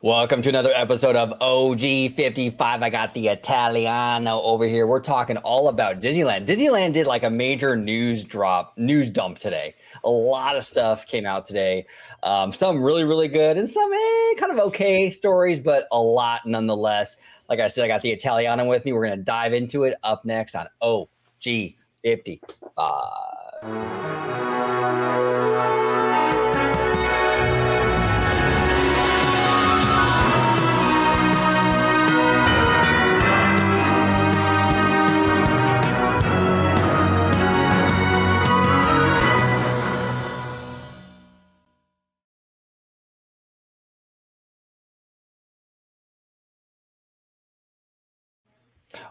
Welcome to another episode of OG55. I got the Italiano over here. We're talking all about Disneyland. Disneyland did like a major news dump today. A lot of stuff came out today. Some really, really good and some kind of okay stories, but a lot nonetheless. Like I said, I got the Italiano with me. We're going to dive into it up next on OG55.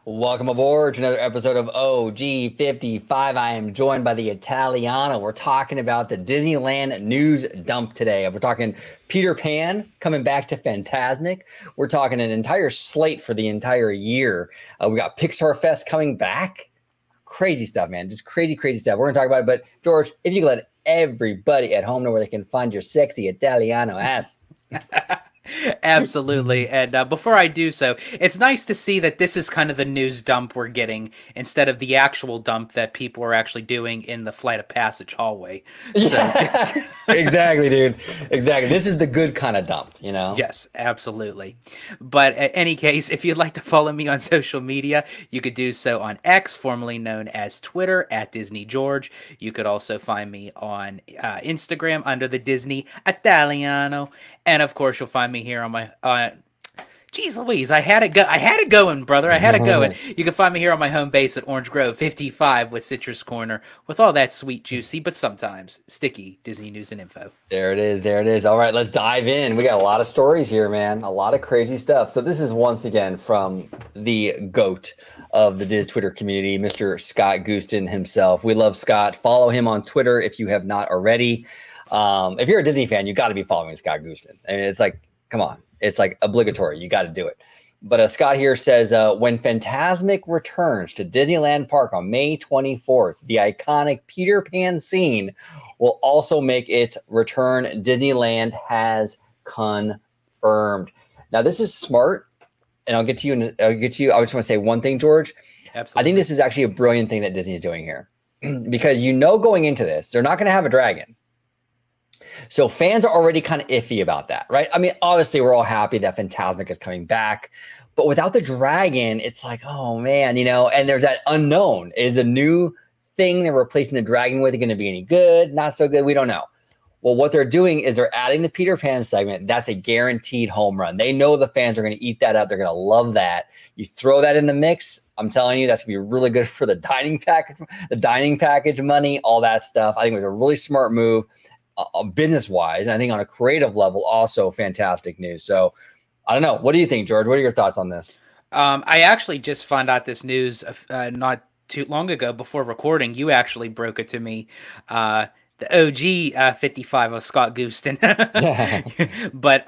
Welcome aboard to another episode of OG55. I am joined by the Italiano. We're talking about the Disneyland news dump today. We're talking Peter Pan coming back to Fantasmic. We're talking an entire slate for the entire year. We got Pixar Fest coming back. Crazy stuff, man. Just crazy, crazy stuff. We're going to talk about it. But George, if you could let everybody at home know where they can find your sexy Italiano ass. Absolutely. And before I do so, it's nice to see that this is kind of the news dump we're getting instead of the actual dump that people are actually doing in the Flight of Passage hallway. Yeah. Exactly, dude. Exactly. This is the good kind of dump, you know? Yes, absolutely. But in any case, if you'd like to follow me on social media, you could do so on X, formerly known as Twitter, at Disney George. You could also find me on Instagram under the Disney Italiano. And of course, you'll find me here on my geez Louise, I had it going, brother. I had it going. You can find me here on my home base at Orange Grove 55 with Citrus Corner with all that sweet, juicy, but sometimes sticky Disney news and info. There it is. There it is. All right, let's dive in. We got a lot of stories here, man. A lot of crazy stuff. So this is once again from the GOAT of the Diz Twitter community, Mr. Scott Gustin himself. We love Scott. Follow him on Twitter if you have not already. If you're a Disney fan, you got to be following Scott Gustin. I mean, it's like, come on. It's like obligatory. You got to do it. But Scott here says, when Fantasmic returns to Disneyland Park on May 24th, the iconic Peter Pan scene will also make its return. Disneyland has confirmed. Now, this is smart, and I'll get to you. I just want to say one thing, George. Absolutely. I think this is actually a brilliant thing that Disney is doing here. Because going into this, they're not going to have a dragon. So fans are already kind of iffy about that, right? I mean, obviously, we're all happy that Fantasmic is coming back. But without the dragon, it's like, oh, man, and there's that unknown. Is a new thing they're replacing the dragon with going to be any good? Not so good? We don't know. Well, what they're doing is they're adding the Peter Pan segment. That's a guaranteed home run. They know the fans are going to eat that up. They're going to love that. You throw that in the mix, I'm telling you, that's going to be really good for the dining package money, all that stuff. I think it was a really smart move. Business-wise, and I think on a creative level, also fantastic news. So, I don't know. What do you think, George? What are your thoughts on this? I actually just found out this news not too long ago before recording. You actually broke it to me. The OG 55 of Scott Gustin. But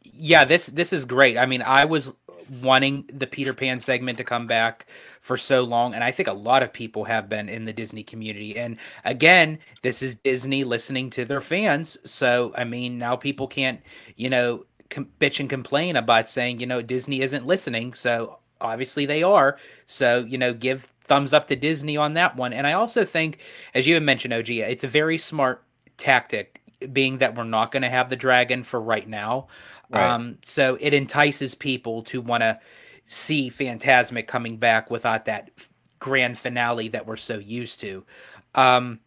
yeah, this is great. I mean, I was wanting the Peter Pan segment to come back for so long, and I think a lot of people have been in the Disney community. And again, this is Disney listening to their fans. So I mean, now people can't, bitch and complain about saying, Disney isn't listening. So obviously they are. So, give thumbs up to Disney on that one. And I also think, as you had mentioned, OG, it's a very smart tactic, being that we're not going to have the dragon for right now. Right. So it entices people to want to see Fantasmic coming back without that grand finale that we're so used to. And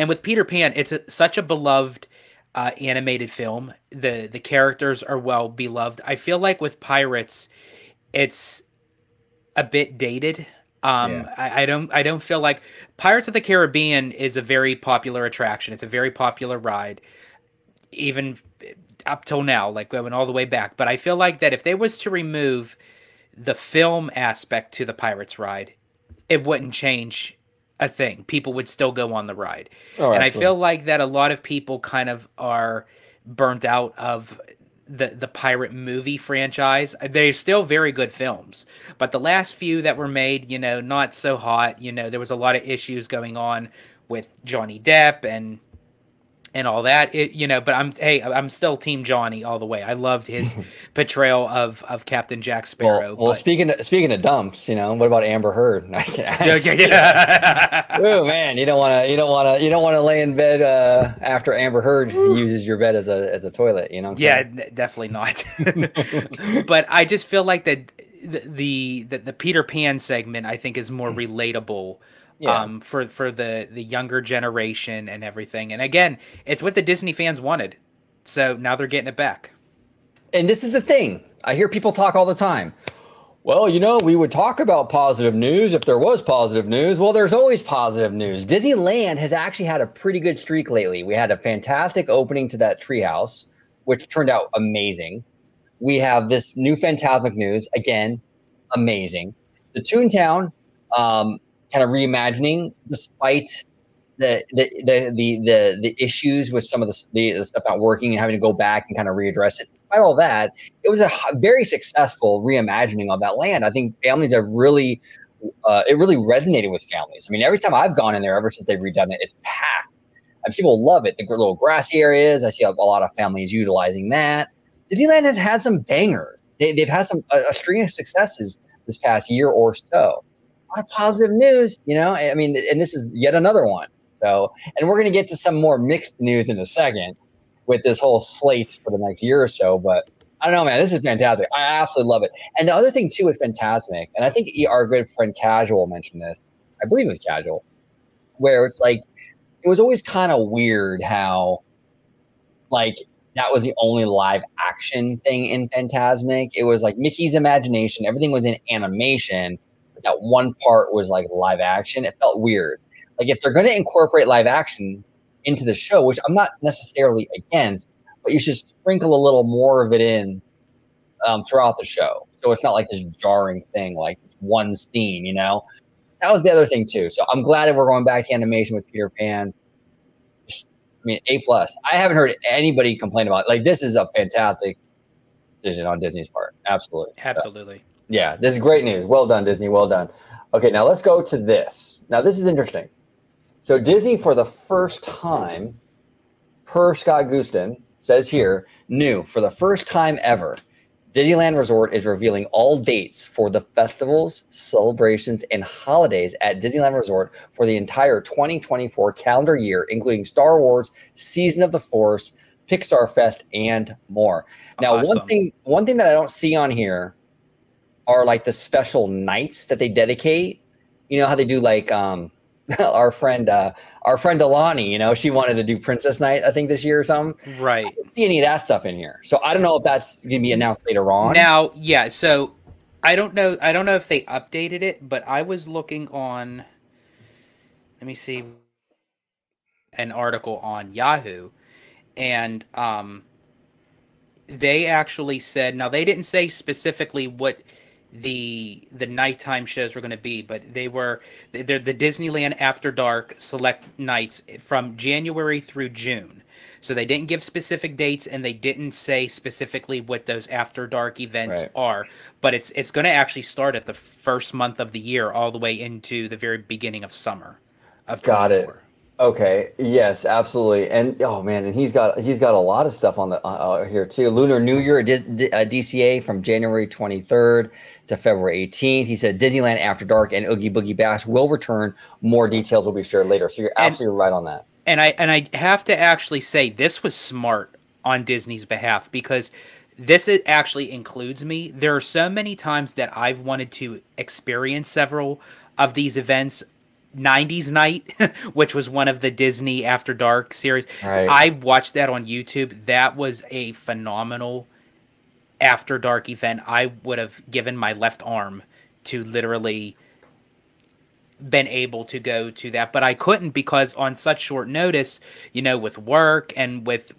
with Peter Pan, it's such a beloved animated film. The characters are well beloved. I feel like with Pirates, it's a bit dated. I don't feel like Pirates of the Caribbean is a very popular attraction. It's a very popular ride, even up till now, like going all the way back. But I feel like that if they was to remove the film aspect to the Pirates ride, it wouldn't change a thing. People would still go on the ride. Oh, and absolutely. I feel like that a lot of people kind of are burnt out of the pirate movie franchise. They're still very good films, but the last few that were made, not so hot. There was a lot of issues going on with Johnny Depp and and all that. But I'm still Team Johnny all the way. I loved his portrayal of Captain Jack Sparrow. Well, speaking of dumps, what about Amber Heard? Yeah. Oh man, you don't want to lay in bed after Amber Heard uses your bed as a toilet. You know what I'm saying? Definitely not. But I just feel like that the Peter Pan segment, I think, is more relatable. Yeah. For the younger generation and everything. And again, it's what the Disney fans wanted. So now they're getting it back. And this is the thing. I hear people talk all the time. Well, we would talk about positive news if there was positive news. Well, there's always positive news. Disneyland has actually had a pretty good streak lately. We had a fantastic opening to that treehouse, which turned out amazing. We have this new Fantasmic news, again, amazing. The Toontown, kind of reimagining, despite the issues with some of the stuff not working and having to go back and kind of readdress it. Despite all that, it was a very successful reimagining of that land. I think families have really, it really resonated with families. I mean, every time I've gone in there, ever since they've redone it, it's packed. And people love it. The little grassy areas, I see a lot of families utilizing that. Disneyland has had some bangers. They've had a string of successes this past year or so. A lot of positive news, I mean, and this is yet another one. So, and we're going to get to some more mixed news in a second with this whole slate for the next year or so. But I don't know, man, this is fantastic. I absolutely love it. And the other thing too with Fantasmic, and I think our good friend Casual mentioned this, I believe it was Casual, where it's like, it was always kind of weird how, like, that was the only live action thing in Fantasmic. It was like Mickey's Imagination. Everything was in animation. That one part was like live action. It felt weird. Like if they're going to incorporate live action into the show, which I'm not necessarily against, but you should sprinkle a little more of it in throughout the show. So it's not like this jarring thing, like one scene, That was the other thing too. So I'm glad that we're going back to animation with Peter Pan. I mean, A+. I haven't heard anybody complain about it. Like, this is a fantastic decision on Disney's part. Absolutely. Absolutely. So, yeah, this is great news. Well done, Disney. Well done. Okay, now let's go to this. Now, this is interesting. So Disney, for the first time, per Scott Gustin, says here, new, for the first time ever, Disneyland Resort is revealing all dates for the festivals, celebrations, and holidays at Disneyland Resort for the entire 2024 calendar year, including Star Wars, Season of the Force, Pixar Fest, and more. Now, awesome. One thing that I don't see on here are like the special nights that they dedicate. You know how they do like our friend Alani, she wanted to do Princess Night, I think this year or something. Right. I don't see any of that stuff in here. So I don't know if that's going to be announced later on. Now, yeah, so I don't know if they updated it, but I was looking on, let me see, an article on Yahoo, and they actually said, now they didn't say specifically what the nighttime shows were going to be, but they're the Disneyland After Dark select nights from January through June. So they didn't give specific dates, and they didn't say specifically what those After Dark events are. But it's going to actually start at the first month of the year, all the way into the very beginning of summer of 24. Got it. Okay. Yes, absolutely. And oh man, and he's got a lot of stuff on the here too. Lunar New Year at DCA from January 23rd to February 18th. He said Disneyland After Dark and Oogie Boogie Bash will return. More details will be shared later. So you're absolutely right on that. And I have to actually say this was smart on Disney's behalf, because this actually includes me. There are so many times that I've wanted to experience several of these events. 90s Night, which was one of the Disney After Dark series. Right. I watched that on YouTube. That was a phenomenal After Dark event. I would have given my left arm to literally been able to go to that, but I couldn't, because on such short notice, with work and with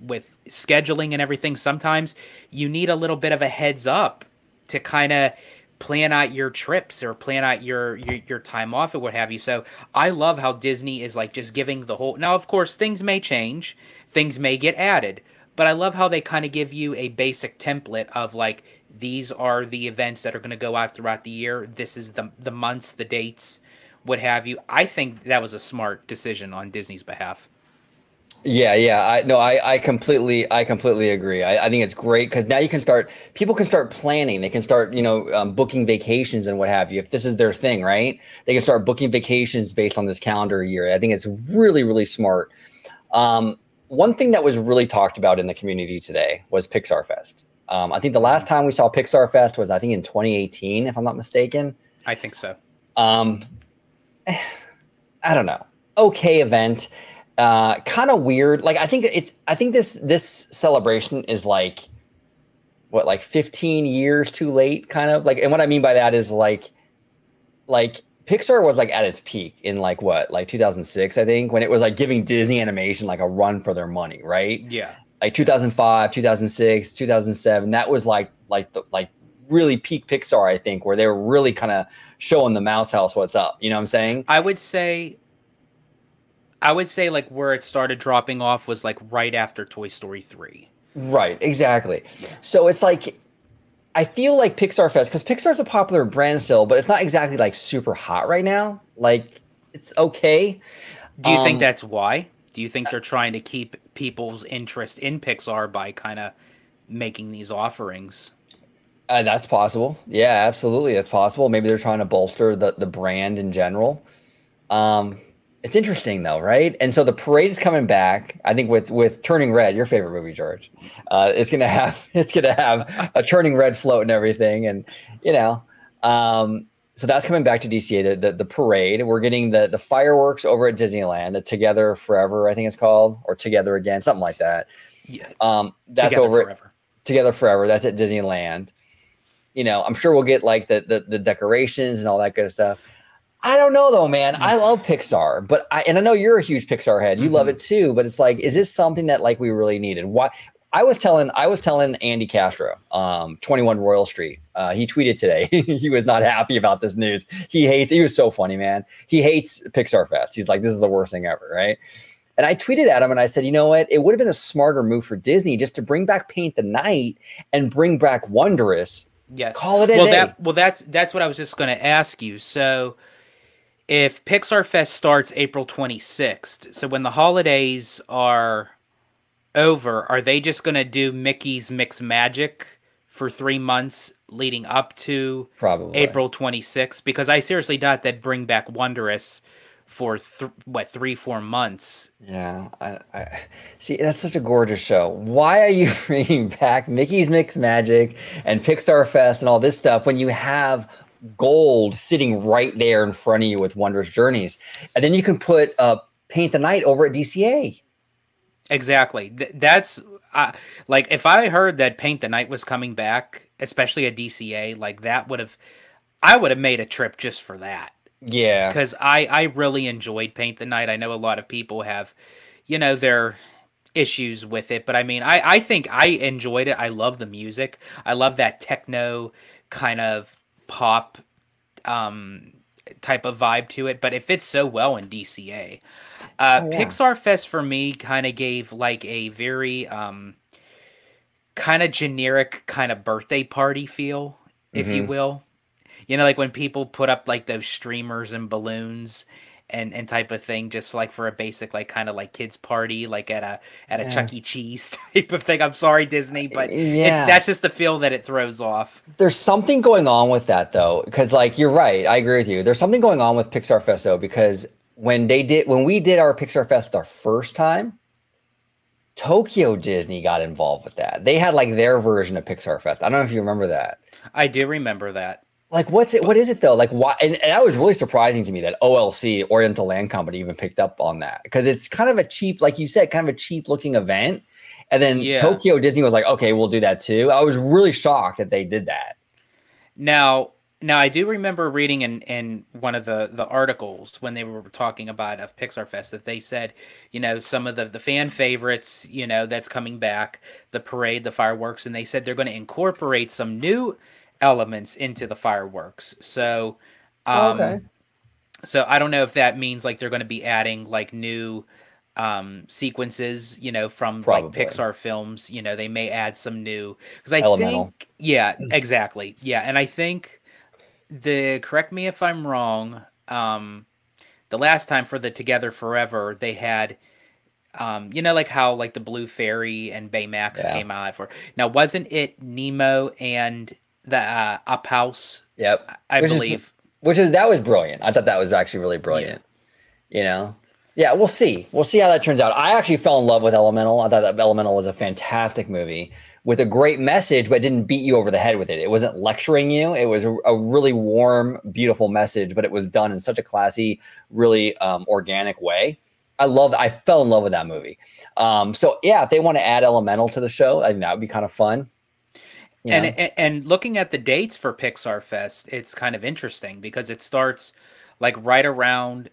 scheduling and everything, sometimes you need a little bit of a heads up to kind of plan out your trips or plan out your time off or what have you. So I love how Disney is like just giving the whole, now of course things may change, things may get added, but I love how they kind of give you a basic template of like, these are the events that are going to go out throughout the year. This is the months, the dates, what have you. I think that was a smart decision on Disney's behalf. Yeah. I completely agree. I think it's great because now people can start planning. They can start, booking vacations and what have you. If this is their thing, right? They can start booking vacations based on this calendar year. I think it's really, really smart. One thing that was really talked about in the community today was Pixar Fest. I think the last time we saw Pixar Fest was, I think, in 2018, if I'm not mistaken. I think so. I don't know. Okay event. Kind of weird. Like I think this celebration is like 15 years too late, kind of like. And what I mean by that is like Pixar was like at its peak in like 2006, I think, when it was like giving Disney Animation like a run for their money, right? Yeah. Like 2005, 2006, 2007. That was like really peak Pixar, I think, where they were really kind of showing the Mouse House what's up. You know what I'm saying? I would say like where it started dropping off was like right after Toy Story 3. Right, exactly. Yeah. So it's like, I feel like Pixar Fest, because Pixar's a popular brand still, but it's not exactly like super hot right now. Like, it's okay. Do you think that's why? Do you think they're trying to keep people's interest in Pixar by kind of making these offerings? That's possible. Yeah, absolutely. That's possible. Maybe they're trying to bolster the brand in general. It's interesting though, right? And so the parade is coming back. I think with Turning Red, your favorite movie, George. It's gonna have a Turning Red float and everything, and so that's coming back to DCA. The parade. We're getting the fireworks over at Disneyland. The Together Forever, I think it's called, or Together Again, something like that. Yeah. That's Together over Forever. Together Forever. That's at Disneyland. I'm sure we'll get like the decorations and all that good stuff. I don't know though, man. I love Pixar, but I know you're a huge Pixar head. You love it too, but it's like, is this something that like we really needed? Why? I was telling Andy Castro, 21 Royal Street. He tweeted today. He was not happy about this news. He was so funny, man. He hates Pixar Fest. He's like, this is the worst thing ever, right? And I tweeted at him and I said, you know what? It would have been a smarter move for Disney just to bring back Paint the Night and bring back Wondrous. Yes. Call it a day. That's what I was just going to ask you. So if Pixar Fest starts April 26th, so when the holidays are over, are they just going to do Mickey's Mix Magic for 3 months leading up to probably April 26th? Because I seriously doubt they'd bring back Wondrous for 3-4 months. Yeah, I see. That's such a gorgeous show. Why are you bringing back Mickey's Mix Magic and Pixar Fest and all this stuff when you have Gold sitting right there in front of you with Wondrous Journeys, and then you can put Paint the Night over at DCA? Exactly. That's like, if I heard that Paint the Night was coming back, especially at DCA, like I would have made a trip just for that. Yeah, because I really enjoyed Paint the Night. I know a lot of people have, their issues with it, but I mean, I think I enjoyed it. I love the music. I love that techno kind of pop type of vibe to it, but it fits so well in DCA. Pixar Fest for me kind of gave like a very kind of generic kind of birthday party feel, if you will. Like when people put up like those streamers and balloons and type of thing, just like for a basic like kind of like kids party, like at a Chuck E. Cheese type of thing. I'm sorry, Disney, but that's just the feel that it throws off. There's something going on with that though, because like you're right, I agree with you. There's something going on with Pixar Fest though, because when we did our Pixar Fest our first time, Tokyo Disney got involved with that. They had like their version of Pixar Fest. I don't know if you remember that. I do remember that. Like, what is it though? Like, why? And that was really surprising to me that OLC, Oriental Land Company, even picked up on that, because it's kind of a cheap, like you said, kind of a cheap looking event. And then Tokyo Disney was like, okay, we'll do that too. I was really shocked that they did that. Now I do remember reading in one of the articles when they were talking about of Pixar Fest that they said, some of the fan favorites, that's coming back, the parade, the fireworks, and they said they're going to incorporate some new elements into the fireworks. So so I don't know if that means like they're going to be adding like new sequences, from like Pixar films. They may add some new, because I think exactly. Yeah. And I think correct me if I'm wrong, the last time for the Together Forever, they had You know, like how like the Blue Fairy and Baymax Yeah. came out for. Now, wasn't it Nemo and the Up House? Yep. I believe. That was brilliant. I thought that was actually really brilliant. You know? Yeah, we'll see. We'll see how that turns out. I actually fell in love with Elemental. I thought that Elemental was a fantastic movie with a great message, but didn't beat you over the head with it. It wasn't lecturing you. It was a really warm, beautiful message, but it was done in such a classy, really organic way. I fell in love with that movie. So yeah, if they want to add Elemental to the show, I think that would be kind of fun. And looking at the dates for Pixar Fest, it's kind of interesting because it starts like right around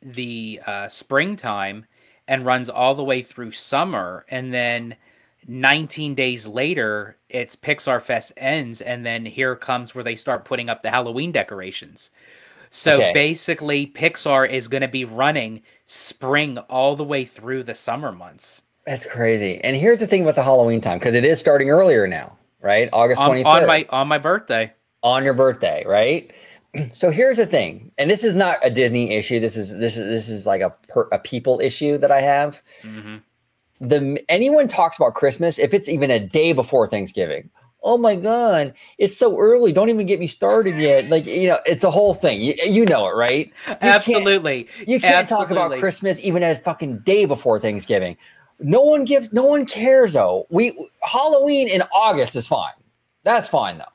the springtime and runs all the way through summer, and then 19 days later it's Pixar Fest ends, and then here comes where they start putting up the Halloween decorations. So basically Pixar is going to be running spring all the way through the summer months. That's crazy. And here's the thing with the Halloween time, because it is starting earlier now, right? August 23rd. On my birthday. On your birthday, right? So here's the thing, and this is not a Disney issue. This is like a people issue that I have. Anyone talks about Christmas, if it's even a day before Thanksgiving, oh my God, it's so early. Don't even get me started yet. Like, you know, it's a whole thing. You know it, right? Absolutely. You can't talk about Christmas even a fucking day before Thanksgiving. No one cares though. Halloween in August is fine. That's fine though.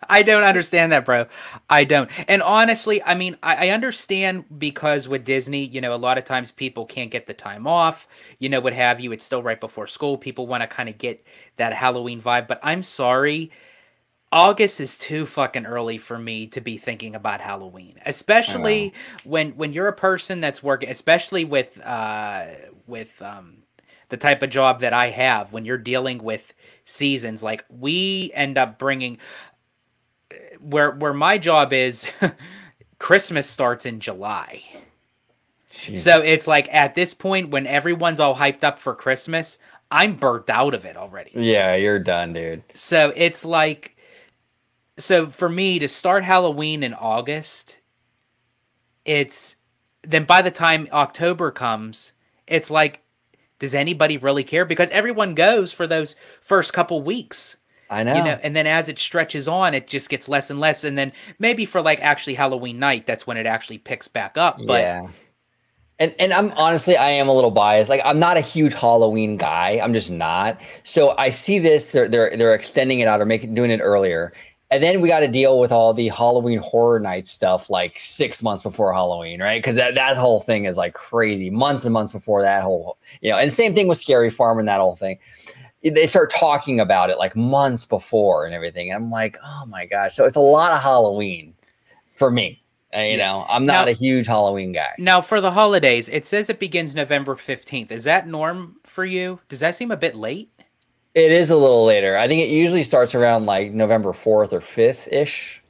I don't understand that, bro. I don't. And honestly, I mean, I understand because with Disney, you know, a lot of times people can't get the time off, you know, what have you. It's still right before school. People want to kind of get that Halloween vibe. But I'm sorry, August is too fucking early for me to be thinking about Halloween, especially when you're a person that's working, especially with the type of job that I have, when you're dealing with seasons. Like, we end up bringing... Where my job is, Christmas starts in July. Jeez. So it's like at this point when everyone's all hyped up for Christmas, I'm burnt out of it already. Yeah, you're done, dude. So it's like, so for me to start Halloween in August, then by the time October comes, it's like, does anybody really care? Because everyone goes for those first couple weeks. I know. You know, and then as it stretches on, it just gets less and less. And then maybe for like actually Halloween night, that's when it actually picks back up. But yeah. And I'm honestly, I am a little biased. Like, I'm not a huge Halloween guy. I'm just not. So I see this, they're extending it out or doing it earlier. And then we got to deal with all the Halloween Horror Night stuff like 6 months before Halloween, right? Because that whole thing is like crazy. Months and months before that whole, you know, and same thing with Scary Farm and that whole thing. They start talking about it like months before and everything. And I'm like, oh my gosh. So it's a lot of Halloween for me. You know, I'm not a huge Halloween guy. Now, for the holidays, it says it begins November 15th. Is that norm for you? Does that seem a bit late? It is a little later. I think it usually starts around like November 4th or 5th-ish.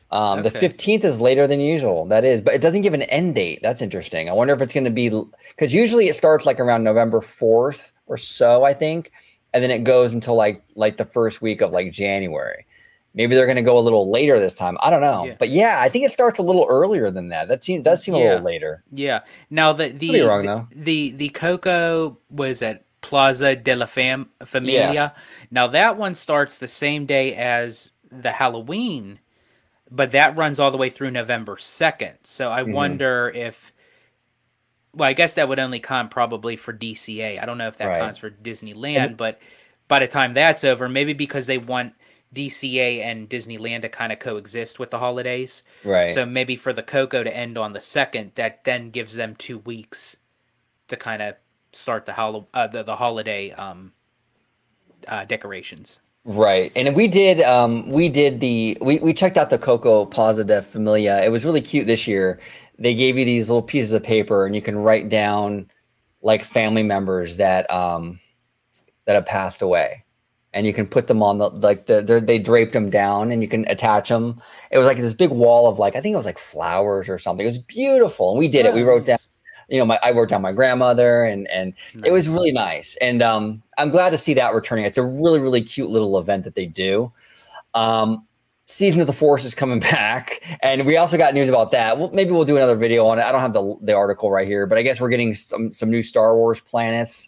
The 15th is later than usual. That is, but it doesn't give an end date. That's interesting. I wonder if it's going to be, because usually it starts like around November 4th or so, I think. And then it goes until like the first week of like January. Maybe they're going to go a little later this time. I don't know. Yeah. But yeah, I think it starts a little earlier than that. Does seem a little later. Yeah. Now the Coco was at Plaza de la Familia. Yeah. Now that one starts the same day as the Halloween, but that runs all the way through November 2nd. So I wonder if, well, I guess that would only count probably for DCA. I don't know if that counts for Disneyland, but by the time that's over, maybe because they want DCA and Disneyland to kind of coexist with the holidays. Right. So maybe for the Coco to end on the 2nd, that then gives them 2 weeks to kind of start the holiday decorations. Right. And we checked out the Coco Plaza de Familia. It was really cute this year. They gave you these little pieces of paper and you can write down like family members that have passed away. And you can put them on they draped them down and you can attach them. It was like this big wall of like, I think it was like flowers or something. It was beautiful. And we did it. We wrote down, you know, I wrote down my grandmother and it was really nice. And I'm glad to see that returning. It's a really, really cute little event that they do. Season of the Force is coming back, and we also got news about that. Well, maybe we'll do another video on it. I don't have the article right here, but I guess we're getting some new Star Wars planets,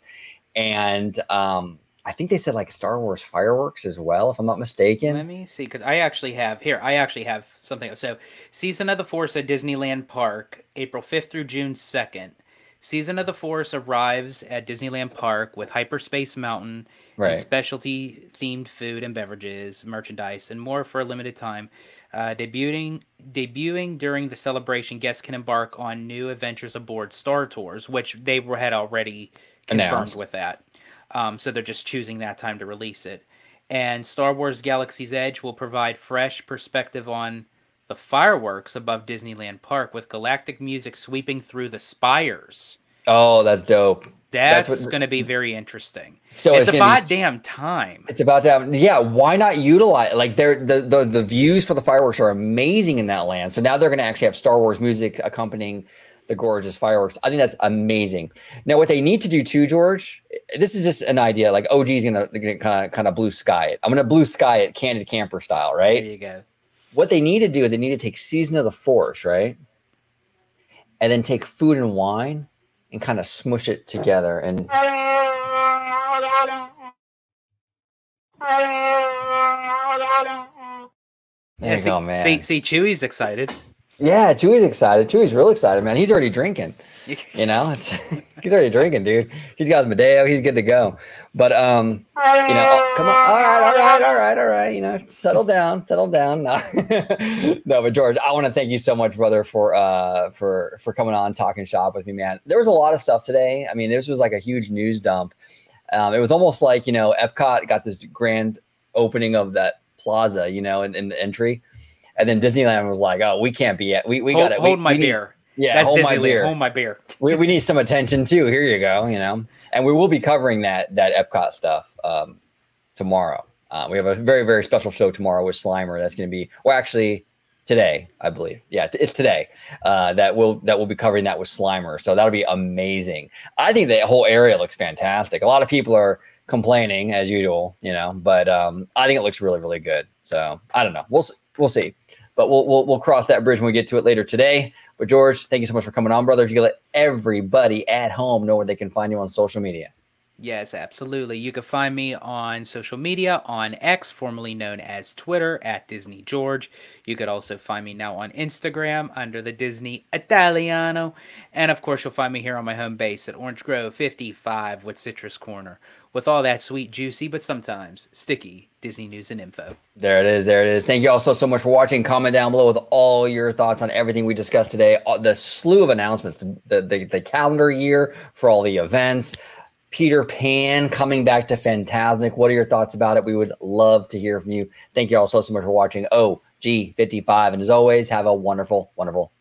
and I think they said like Star Wars fireworks as well, if I'm not mistaken. Let me see, because I actually have something. So, Season of the Force at Disneyland Park, April 5th through June 2nd. Season of the Force arrives at Disneyland Park with Hyperspace Mountain and specialty-themed food and beverages, merchandise, and more for a limited time. Debuting during the celebration, guests can embark on new adventures aboard Star Tours, which they had already confirmed with that. So they're just choosing that time to release it. And Star Wars Galaxy's Edge will provide fresh perspective on the fireworks above Disneyland Park with galactic music sweeping through the spires. Oh, that's dope. That's going to be very interesting. So it's about damn time. It's about time. Yeah, why not utilize like the views for the fireworks are amazing in that land. So now they're going to actually have Star Wars music accompanying the gorgeous fireworks. I think that's amazing. Now, what they need to do too, George, this is just an idea. Like OG is going to kind of blue sky it. I'm going to blue sky it, Candid Camper style, right? There you go. What they need to do, they need to take Season of the Force, right? And then take food and wine and kind of smush it together. And there you go, man. See, Chewie's excited. Yeah, Chewie's excited. Chewie's real excited, man. He's already drinking. You know, he's already drinking, dude. He's got his Madeo. He's good to go. But you know, come on. All right. You know, settle down. No, no, but George, I want to thank you so much, brother, for coming on, talking shop with me, man. There was a lot of stuff today. I mean, this was like a huge news dump. It was almost like, you know, Epcot got this grand opening of that plaza, you know, in the entry. And then Disneyland was like, "Oh, we can't be at. We got to hold my beer." Yeah, that's hold Disneyland. my beer. Hold my beer. we need some attention too. Here you go. You know, and we will be covering that Epcot stuff tomorrow. We have a very, very special show tomorrow with Slimer. That's going to be, well, actually today, I believe. Yeah, it's today that we'll be covering that with Slimer. So that'll be amazing. I think the whole area looks fantastic. A lot of people are complaining as usual, you know, but I think it looks really, really good. So I don't know. We'll see. But we'll cross that bridge when we get to it later today. But George, thank you so much for coming on, brother. If you could let everybody at home know where they can find you on social media. Yes, absolutely. You can find me on social media on X, formerly known as Twitter, at Disney George. You could also find me now on Instagram under the Disney Italiano. And of course, you'll find me here on my home base at Orange Grove 55 with Citrus Corner, with all that sweet, juicy, but sometimes sticky Disney news and info. There it is. There it is. Thank you all so much for watching. Comment down below with all your thoughts on everything we discussed today. The slew of announcements, the calendar year for all the events. Peter Pan coming back to Fantasmic. What are your thoughts about it? We would love to hear from you. Thank you all so much for watching OG55. And as always, have a wonderful, wonderful